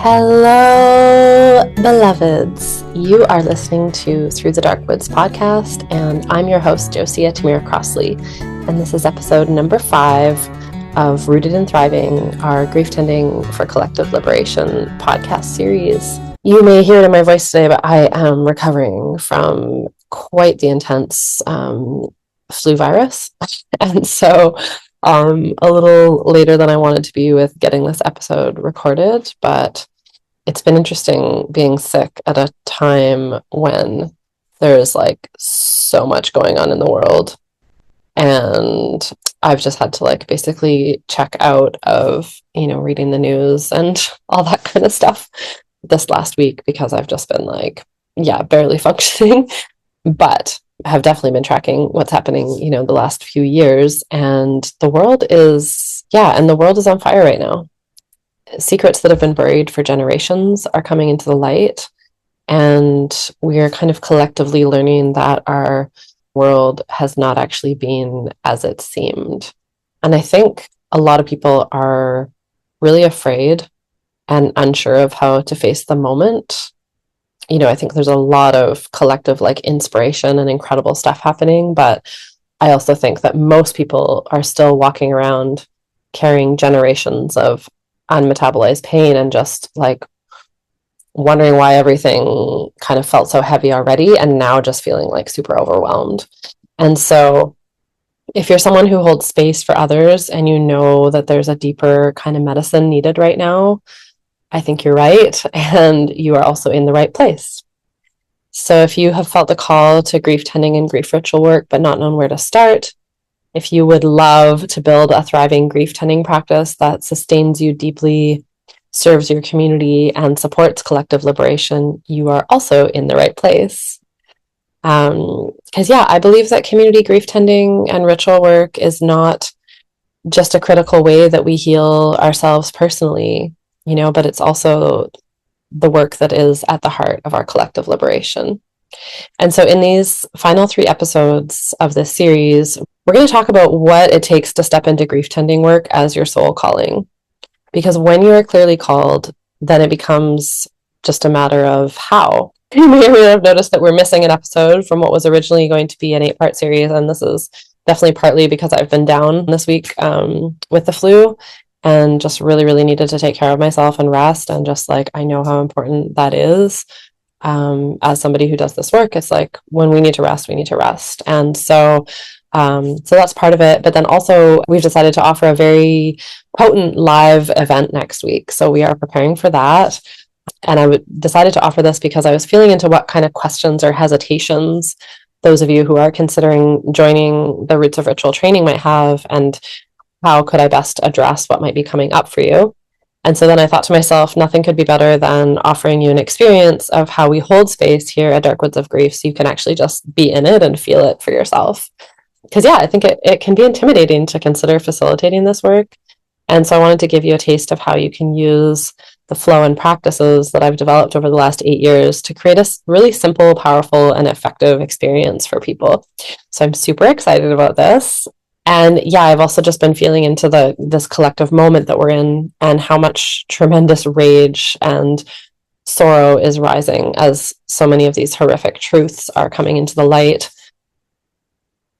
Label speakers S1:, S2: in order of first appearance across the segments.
S1: Hello, beloveds. You are listening to Through the Dark Woods podcast, and I'm your host, Josiah Tamir Crossley. And this is episode number 5 of Rooted in Thriving, our Grief Tending for Collective Liberation podcast series. You may hear it in my voice today, but I am recovering from quite the intense flu virus. And so a little later than I wanted to be with getting this episode recorded, but it's been interesting being sick at a time when there's like so much going on in the world, and I've just had to like basically check out of, reading the news and all that kind of stuff this last week because I've just been like, barely functioning, but have definitely been tracking what's happening, the last few years, and the world is on fire right now. Secrets that have been buried for generations are coming into the light, and we're kind of collectively learning that our world has not actually been as it seemed. And I think a lot of people are really afraid and unsure of how to face the moment. I think there's a lot of collective inspiration and incredible stuff happening, but I also think that most people are still walking around carrying generations of unmetabolized pain and just wondering why everything kind of felt so heavy already, and now just feeling super overwhelmed. And so if you're someone who holds space for others and you know that there's a deeper kind of medicine needed right now, I think you're right, and you are also in the right place. So if you have felt the call to grief tending and grief ritual work but not known where to start, if you would love to build a thriving grief tending practice that sustains you deeply, serves your community, and supports collective liberation, you are also in the right place. Because I believe that community grief tending and ritual work is not just a critical way that we heal ourselves personally, but it's also the work that is at the heart of our collective liberation. And so in these final 3 episodes of this series, we're going to talk about what it takes to step into grief tending work as your soul calling. Because when you are clearly called, then it becomes just a matter of how. You may or may not have noticed that we're missing an episode from what was originally going to be an 8-part series, and this is definitely partly because I've been down this week with the flu and just really, really needed to take care of myself and rest, and just I know how important that is. As somebody who does this work, it's when we need to rest, we need to rest. And so that's part of it. But then also we've decided to offer a very potent live event next week. So we are preparing for that. And I decided to offer this because I was feeling into what kind of questions or hesitations those of you who are considering joining the Roots of Ritual training might have, and how could I best address what might be coming up for you. And so then I thought to myself, nothing could be better than offering you an experience of how we hold space here at Dark Woods of Grief, so you can actually just be in it and feel it for yourself. Because I think it can be intimidating to consider facilitating this work. And so I wanted to give you a taste of how you can use the flow and practices that I've developed over the last 8 years to create a really simple, powerful, and effective experience for people. So I'm super excited about this. And I've also just been feeling into this collective moment that we're in, and how much tremendous rage and sorrow is rising as so many of these horrific truths are coming into the light.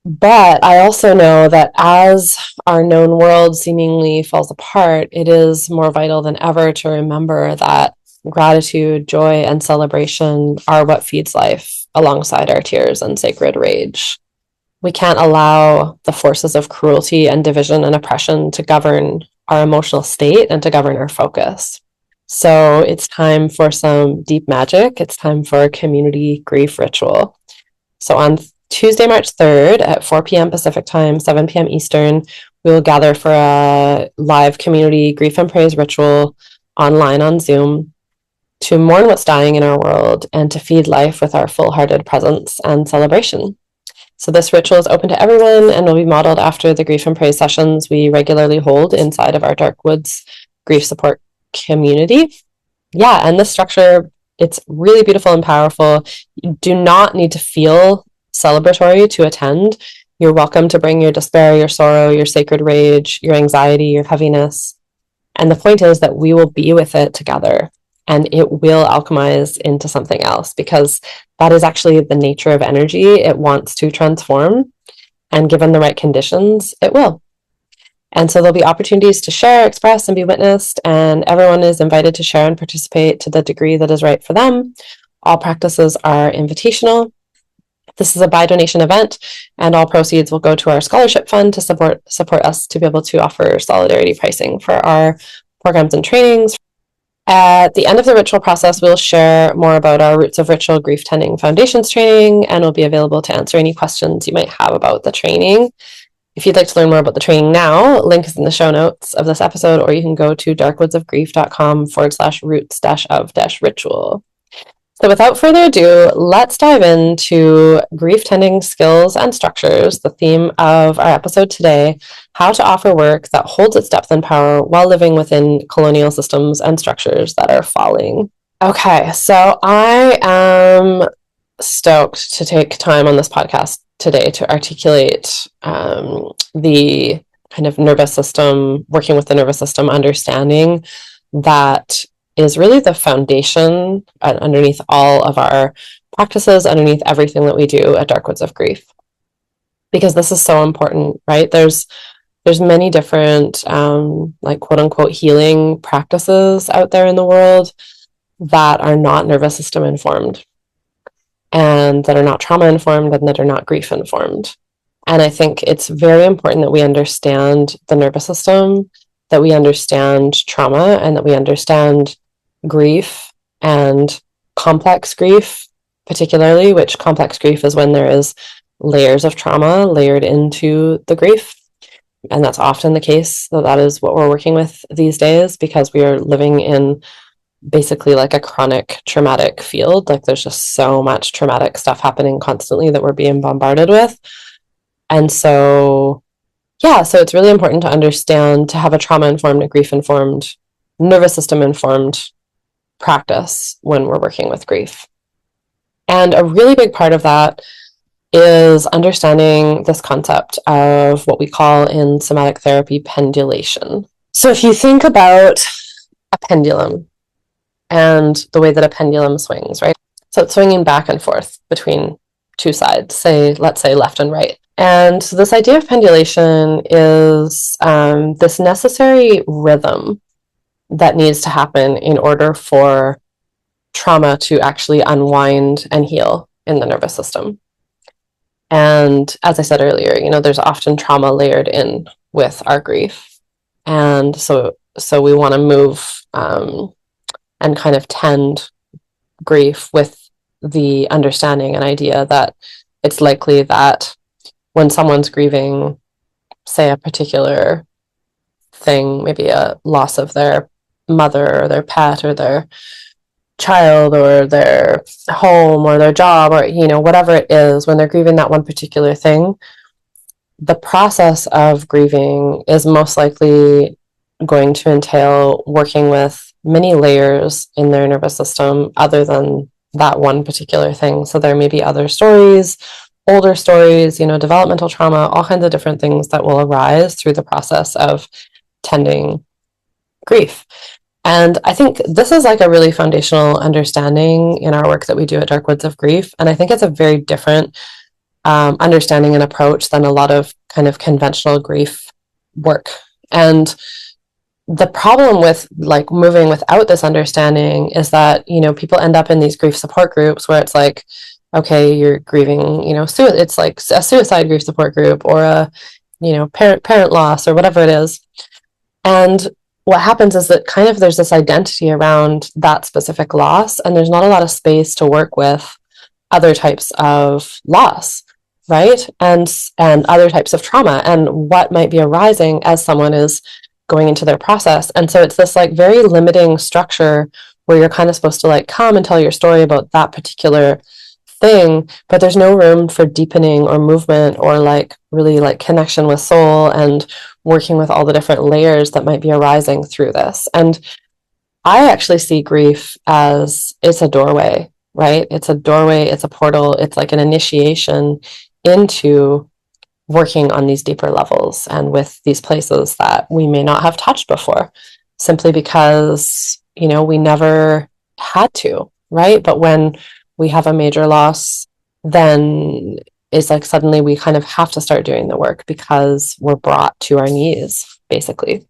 S1: But I also know that as our known world seemingly falls apart, it is more vital than ever to remember that gratitude, joy, and celebration are what feeds life alongside our tears and sacred rage. We can't allow the forces of cruelty and division and oppression to govern our emotional state and to govern our focus. So it's time for some deep magic. It's time for a community grief ritual. So on Tuesday, March 3rd at 4 p.m. Pacific time, 7 p.m. Eastern, we will gather for a live community grief and praise ritual online on Zoom to mourn what's dying in our world and to feed life with our full-hearted presence and celebration. So this ritual is open to everyone and will be modeled after the grief and praise sessions we regularly hold inside of our Dark Woods grief support community. And this structure, it's really beautiful and powerful. You do not need to feel celebratory to attend. You're welcome to bring your despair, your sorrow, your sacred rage, your anxiety, your heaviness. And the point is that we will be with it together. and it will alchemize into something else, because that is actually the nature of energy. It wants to transform, and given the right conditions, it will. And so there'll be opportunities to share, express, and be witnessed, and everyone is invited to share and participate to the degree that is right for them. All practices are invitational. This is a by donation event, and all proceeds will go to our scholarship fund to support us to be able to offer solidarity pricing for our programs and trainings. At the end of the ritual process, we'll share more about our Roots of Ritual Grief Tending Foundations training, and will be available to answer any questions you might have about the training. If you'd like to learn more about the training now, link is in the show notes of this episode, or you can go to darkwoodsofgrief.com/roots-of-ritual. So without further ado, let's dive into grief tending skills and structures, the theme of our episode today: how to offer work that holds its depth and power while living within colonial systems and structures that are falling. Okay, so I am stoked to take time on this podcast today to articulate the kind of nervous system, working with the nervous system understanding that is really the foundation underneath all of our practices, underneath everything that we do at Darkwoods of Grief. Because this is so important, right? There's many different like quote unquote healing practices out there in the world that are not nervous system informed, and that are not trauma informed, and that are not grief informed. And I think it's very important that we understand the nervous system, that we understand trauma, and that we understand grief, and complex grief particularly, which complex grief is when there is layers of trauma layered into the grief. And that's often the case. So that is what we're working with these days, because we are living in basically like a chronic traumatic field. Like there's just so much traumatic stuff happening constantly that we're being bombarded with. And so, yeah, so it's really important to understand, to have a trauma-informed and grief-informed, nervous system-informed practice when we're working with grief. And a really big part of that is understanding this concept of what we call in somatic therapy pendulation. So if you think about a pendulum and the way that a pendulum swings, right? So it's swinging back and forth between two sides, let's say left and right. And so this idea of pendulation is this necessary rhythm that needs to happen in order for trauma to actually unwind and heal in the nervous system. And as I said earlier, there's often trauma layered in with our grief. And so we want to move and kind of tend grief with the understanding and idea that it's likely that when someone's grieving, say, a particular thing, maybe a loss of their mother or their pet or their child or their home or their job, or whatever it is, when they're grieving that one particular thing, the process of grieving is most likely going to entail working with many layers in their nervous system other than that one particular thing. So there may be other stories, older stories, developmental trauma, all kinds of different things that will arise through the process of tending grief. And I think this is like a really foundational understanding in our work that we do at Darkwoods of Grief. And I think it's a very different understanding and approach than a lot of kind of conventional grief work. And the problem with like moving without this understanding is that, people end up in these grief support groups where it's like, okay, you're grieving, it's like a suicide grief support group, or a, parent loss, or whatever it is. And what happens is that kind of there's this identity around that specific loss, and there's not a lot of space to work with other types of loss, right? And other types of trauma, and what might be arising as someone is going into their process. And so it's this like very limiting structure where you're kind of supposed to like come and tell your story about that particular thing, but there's no room for deepening or movement or like really like connection with soul and working with all the different layers that might be arising through this. And I actually see grief as it's a doorway, right? It's a doorway, it's a portal, it's like an initiation into working on these deeper levels and with these places that we may not have touched before, simply because, we never had to, right? But when we have a major loss, then it's like suddenly we kind of have to start doing the work because we're brought to our knees, basically,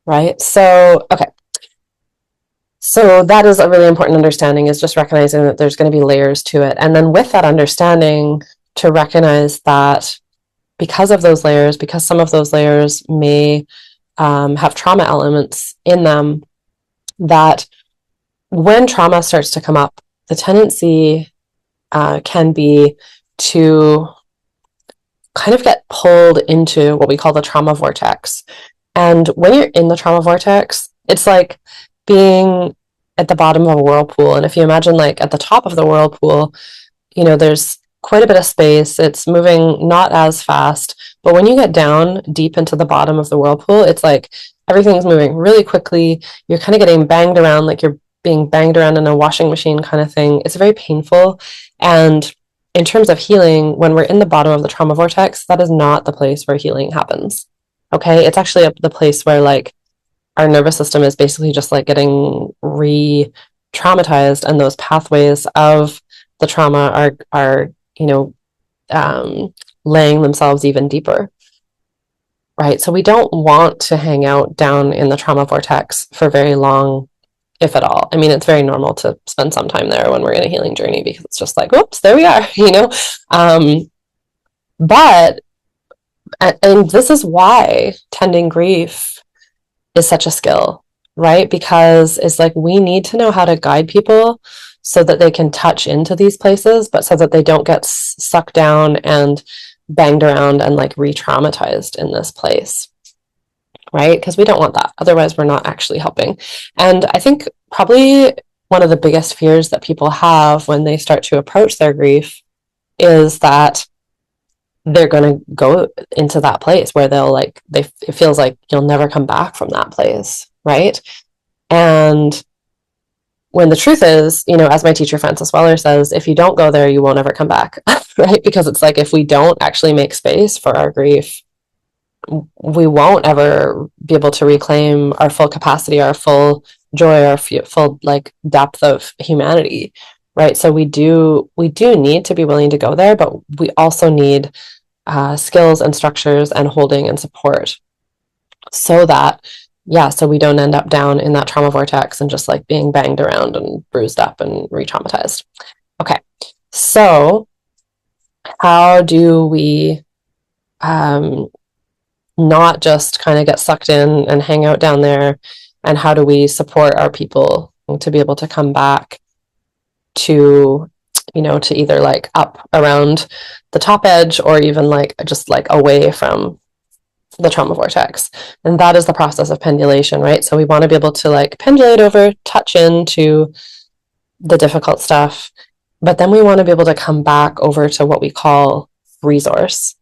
S1: right? So, okay. So that is a really important understanding, is just recognizing that there's going to be layers to it. And then with that understanding, to recognize that because of those layers, because some of those layers may have trauma elements in them, that when trauma starts to come up, the tendency can be to kind of get pulled into what we call the trauma vortex. And when you're in the trauma vortex, it's like being at the bottom of a whirlpool. And if you imagine like at the top of the whirlpool, there's quite a bit of space. It's moving not as fast. But when you get down deep into the bottom of the whirlpool, it's like everything's moving really quickly. You're kind of getting banged around like you're being banged around in a washing machine kind of thing. It's very painful. And in terms of healing, when we're in the bottom of the trauma vortex, that is not the place where healing happens. Okay? It's actually the place where like our nervous system is basically just like getting re-traumatized, and those pathways of the trauma are laying themselves even deeper, right? So we don't want to hang out down in the trauma vortex for very long, if at all. I mean, it's very normal to spend some time there when we're in a healing journey, because it's just like, whoops, there we are, but and this is why tending grief is such a skill, right? Because it's like we need to know how to guide people so that they can touch into these places, but so that they don't get sucked down and banged around and like re-traumatized in this place, right? Because we don't want that. Otherwise, we're not actually helping. And I think probably one of the biggest fears that people have when they start to approach their grief is that they're going to go into that place where it feels like you'll never come back from that place, right? And when the truth is, as my teacher Frances Weller says, if you don't go there, you won't ever come back, right? Because it's like, if we don't actually make space for our grief, we won't ever be able to reclaim our full capacity, our full joy, our full like depth of humanity, right? So we do need to be willing to go there, but we also need skills and structures and holding and support so we don't end up down in that trauma vortex and just like being banged around and bruised up and re-traumatized. Okay, so how do we not just kind of get sucked in and hang out down there, and how do we support our people to be able to come back to to either like up around the top edge, or even like just like away from the trauma vortex? And that is the process of pendulation, right? So we want to be able to like pendulate over, touch into the difficult stuff, but then we want to be able to come back over to what we call resource.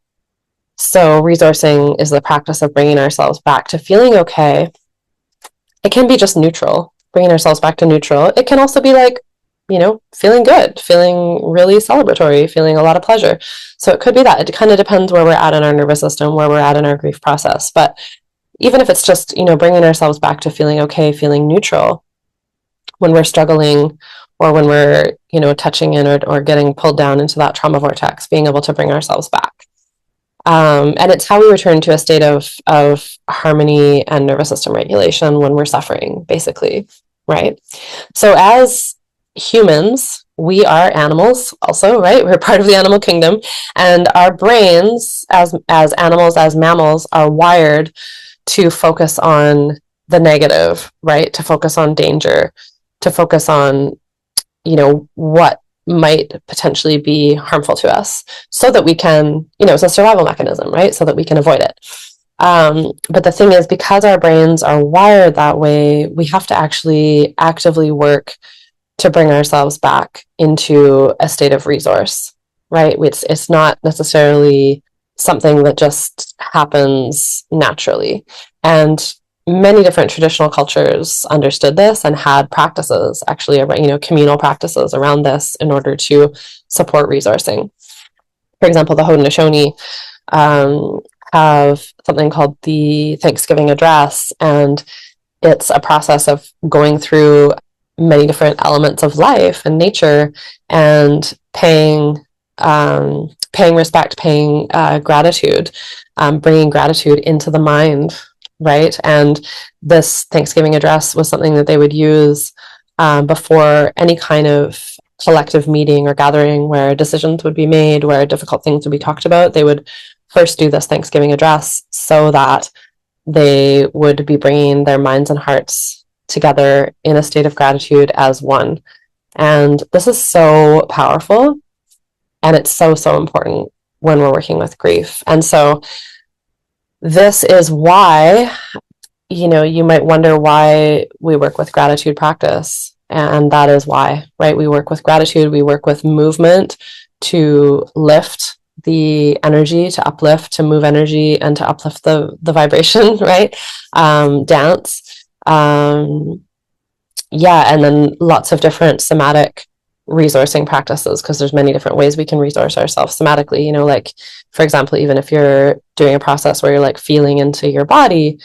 S1: So resourcing is the practice of bringing ourselves back to feeling okay. It can be just neutral, bringing ourselves back to neutral. It can also be like, feeling good, feeling really celebratory, feeling a lot of pleasure. So it could be that. It kind of depends where we're at in our nervous system, where we're at in our grief process. But even if it's just, bringing ourselves back to feeling okay, feeling neutral when we're struggling, or when we're, touching in or getting pulled down into that trauma vortex, being able to bring ourselves back. And it's how we return to a state of harmony and nervous system regulation when we're suffering, basically, right? So as humans, we are animals also, right? We're part of the animal kingdom, and our brains as animals, as mammals, are wired to focus on the negative, right? To focus on danger, to focus on, what might potentially be harmful to us, so that we can, it's a survival mechanism, right? So that we can avoid it. But the thing is, because our brains are wired that way, we have to actually actively work to bring ourselves back into a state of resource, right? It's not necessarily something that just happens naturally. And many different traditional cultures understood this and had practices, actually, communal practices around this in order to support resourcing. For example, the Haudenosaunee have something called the Thanksgiving Address, and it's a process of going through many different elements of life and nature, and paying respect, paying gratitude, bringing gratitude into the mind, right? And this Thanksgiving address was something that they would use before any kind of collective meeting or gathering where decisions would be made, where difficult things would be talked about. They would first do this Thanksgiving address so that they would be bringing their minds and hearts together in a state of gratitude as one. And this is so powerful, and it's so, so important when we're working with grief. And so this is why, you might wonder why we work with gratitude practice. And that is why, right? We work with gratitude, we work with movement to lift the energy, to uplift, to move energy, and to uplift the vibration, right? Dance. And then lots of different somatic resourcing practices, because there's many different ways we can resource ourselves somatically. Like, for example, even if you're doing a process where you're like feeling into your body,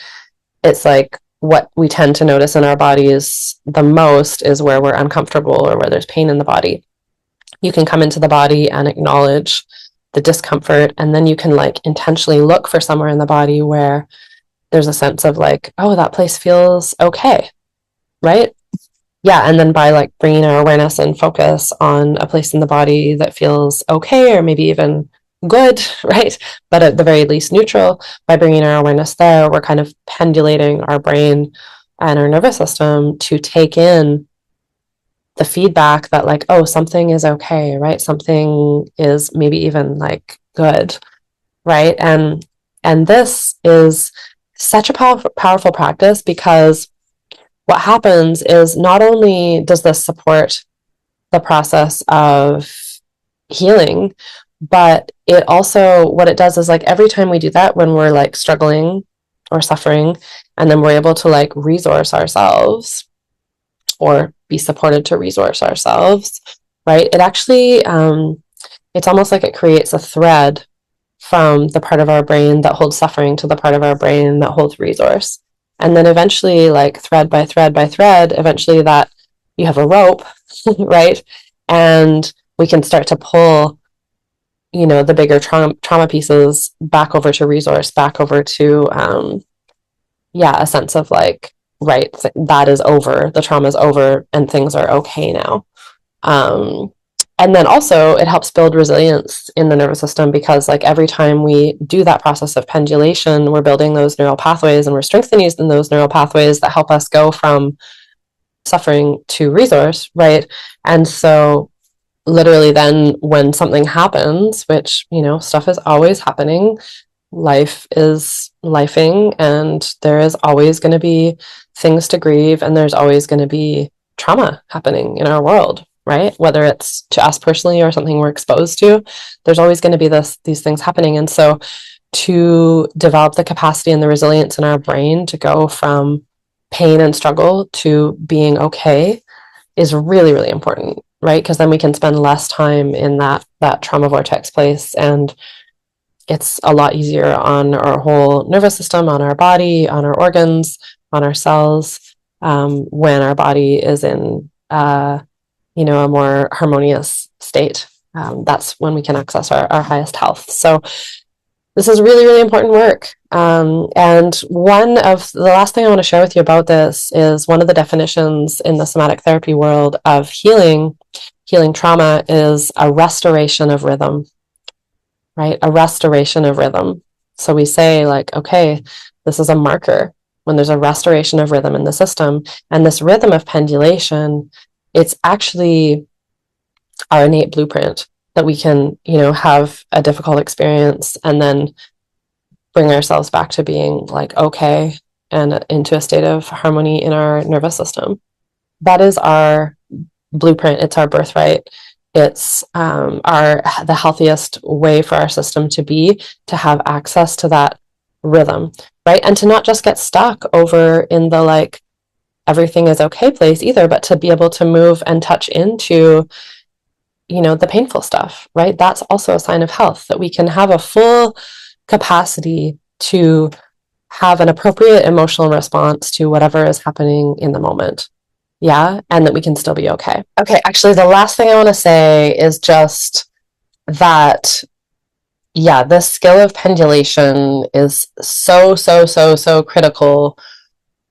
S1: it's like what we tend to notice in our bodies the most is where we're uncomfortable or where there's pain in the body. You can come into the body and acknowledge the discomfort, and then you can like intentionally look for somewhere in the body where there's a sense of like, oh, that place feels okay, right? Yeah, and then by like bringing our awareness and focus on a place in the body that feels okay, or maybe even good, right? But at the very least neutral, by bringing our awareness there, we're kind of pendulating our brain and our nervous system to take in the feedback that like, oh, something is okay, right? Something is maybe even like good, right? And this is such a powerful practice, because what happens is not only does this support the process of healing, but it also, what it does is like every time we do that, when we're like struggling or suffering, and then we're able to like resource ourselves or be supported to resource ourselves, right? It actually, it's almost like it creates a thread from the part of our brain that holds suffering to the part of our brain that holds resource. And then eventually, like thread by thread by thread, eventually that you have a rope, right? And we can start to pull, the bigger trauma pieces back over to resource, back over to, a sense of like, right, that is over, the trauma is over, and things are okay now. And then also it helps build resilience in the nervous system, because like every time we do that process of pendulation, we're building those neural pathways, and we're strengthening those neural pathways that help us go from suffering to resource, right? And so literally then when something happens, which, stuff is always happening, life is lifing, and there is always going to be things to grieve, and there's always going to be trauma happening in our world, right? Whether it's to us personally or something we're exposed to, there's always going to be these things happening. And so to develop the capacity and the resilience in our brain to go from pain and struggle to being okay is really, really important, right? Because then we can spend less time in that trauma vortex place, and it's a lot easier on our whole nervous system, on our body, on our organs, on our cells, when our body is in a more harmonious state. That's when we can access our highest health. So this is really, really important work. And one of the last thing I want to share with you about this is one of the definitions in the somatic therapy world of healing trauma is a restoration of rhythm, right? A restoration of rhythm. So we say like, okay, this is a marker when there's a restoration of rhythm in the system. And this rhythm of pendulation, it's actually our innate blueprint that we can, have a difficult experience and then bring ourselves back to being like, okay, and into a state of harmony in our nervous system. That is our blueprint. It's our birthright. It's the healthiest way for our system to be, to have access to that rhythm, right? And to not just get stuck over in the like, everything is okay place either, but to be able to move and touch into, the painful stuff, right? That's also a sign of health, that we can have a full capacity to have an appropriate emotional response to whatever is happening in the moment. Yeah, and that we can still be okay. Okay, actually, the last thing I want to say is just that, yeah, this skill of pendulation is so, so, so, so critical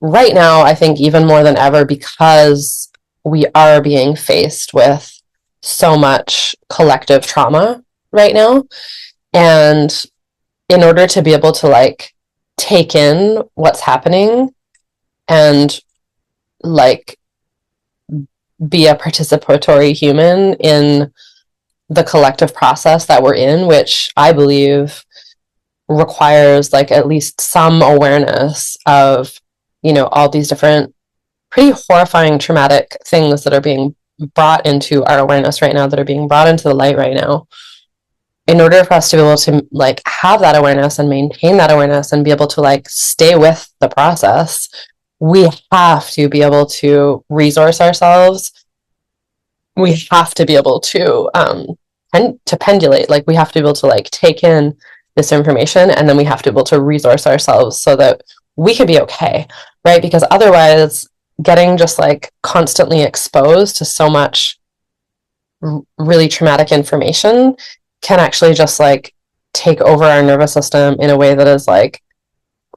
S1: right now, I think even more than ever, because we are being faced with so much collective trauma right now. And in order to be able to like take in what's happening and like be a participatory human in the collective process that we're in, which I believe requires like at least some awareness of, you know, all these different pretty horrifying traumatic things that are being brought into our awareness right now, that are being brought into the light right now. In order for us to be able to like have that awareness and maintain that awareness and be able to like stay with the process, we have to be able to resource ourselves. We have to be able to to pendulate. Like we have to be able to like take in this information, and then we have to be able to resource ourselves so that we can be okay, right? Because otherwise, getting just like constantly exposed to so much really traumatic information can actually just like take over our nervous system in a way that is like,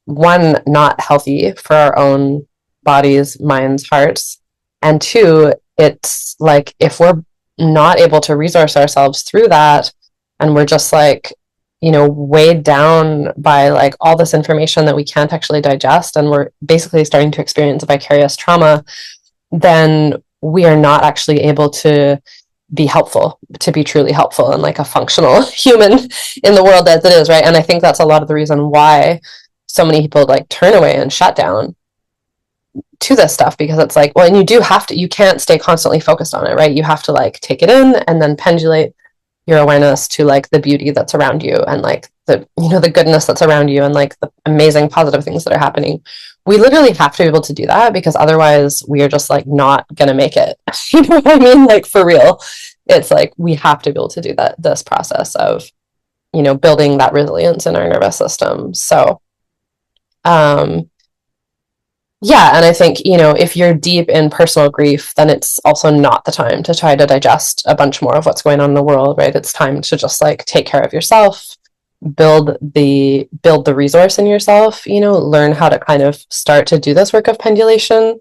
S1: one, not healthy for our own bodies, minds, hearts, and two, it's like if we're not able to resource ourselves through that, and we're just like, you know, weighed down by like all this information that we can't actually digest, and we're basically starting to experience vicarious trauma, then we are not actually able to be helpful, to be truly helpful and like a functional human in the world as it is, right? And I think that's a lot of the reason why so many people like turn away and shut down to this stuff, because it's like, well, and you do have to, you can't stay constantly focused on it, right? You have to like take it in and then pendulate your awareness to like the beauty that's around you, and like the, you know, the goodness that's around you, and like the amazing positive things that are happening. We literally have to be able to do that, because otherwise we are just like not gonna make it. You know what I mean? Like for real, it's like we have to be able to do that, this process of, you know, building that resilience in our nervous system. So yeah, and I think, you know, if you're deep in personal grief, then it's also not the time to try to digest a bunch more of what's going on in the world, right? It's time to just like take care of yourself, build the resource in yourself, you know, learn how to kind of start to do this work of pendulation.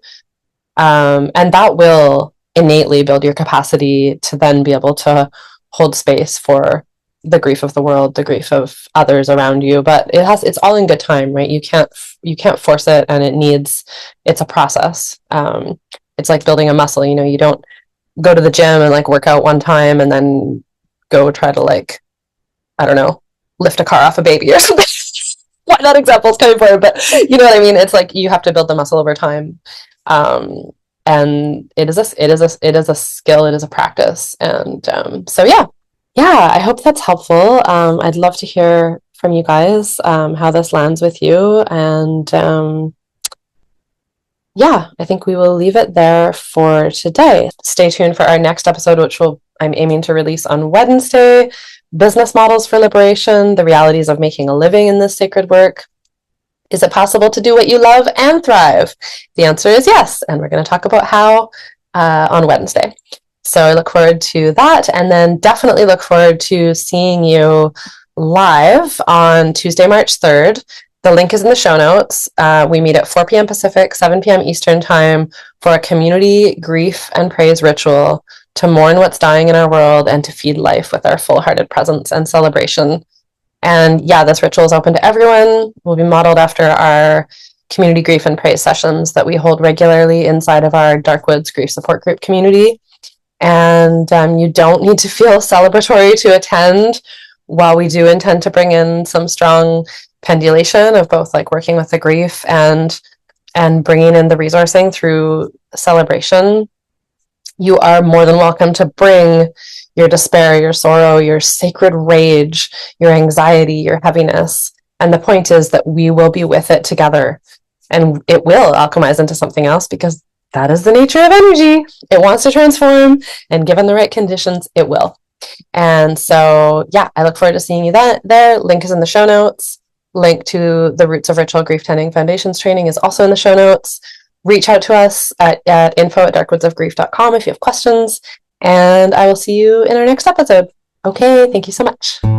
S1: And that will innately build your capacity to then be able to hold space for the grief of the world, the grief of others around you. But it's all in good time, right? You can't force it, and it's a process. It's like building a muscle, you know, you don't go to the gym and like work out one time and then go try to like, I don't know, lift a car off a baby or something. Why that example is kind of important, but you know what I mean? It's like you have to build the muscle over time. And it is a skill, it is a practice. And so yeah, I hope that's helpful. I'd love to hear from you guys how this lands with you. And yeah, I think we will leave it there for today. Stay tuned for our next episode, which I'm aiming to release on Wednesday. Business models for liberation, the realities of making a living in this sacred work. Is it possible to do what you love and thrive? The answer is yes, and we're going to talk about how on Wednesday. So I look forward to that, and then definitely look forward to seeing you live on Tuesday, March 3rd. The link is in the show notes. We meet at 4 p.m. Pacific, 7 p.m. Eastern time for a community grief and praise ritual to mourn what's dying in our world and to feed life with our full-hearted presence and celebration. And yeah, this ritual is open to everyone. Will be modeled after our community grief and praise sessions that we hold regularly inside of our Darkwoods Grief Support Group community. And you don't need to feel celebratory to attend. While we do intend to bring in some strong pendulation of both like working with the grief and bringing in the resourcing through celebration, you are more than welcome to bring your despair, your sorrow, your sacred rage, your anxiety, your heaviness. And the point is that we will be with it together, and it will alchemize into something else, because that is the nature of energy. It wants to transform, and given the right conditions, it will. And so, yeah, I look forward to seeing you there. Link is in the show notes. Link to the Roots of Ritual Grief Tending Foundations training is also in the show notes. reach out to us at info@darkwoodsofgrief.com if you have questions, and I will see you in our next episode. Okay, thank you so much.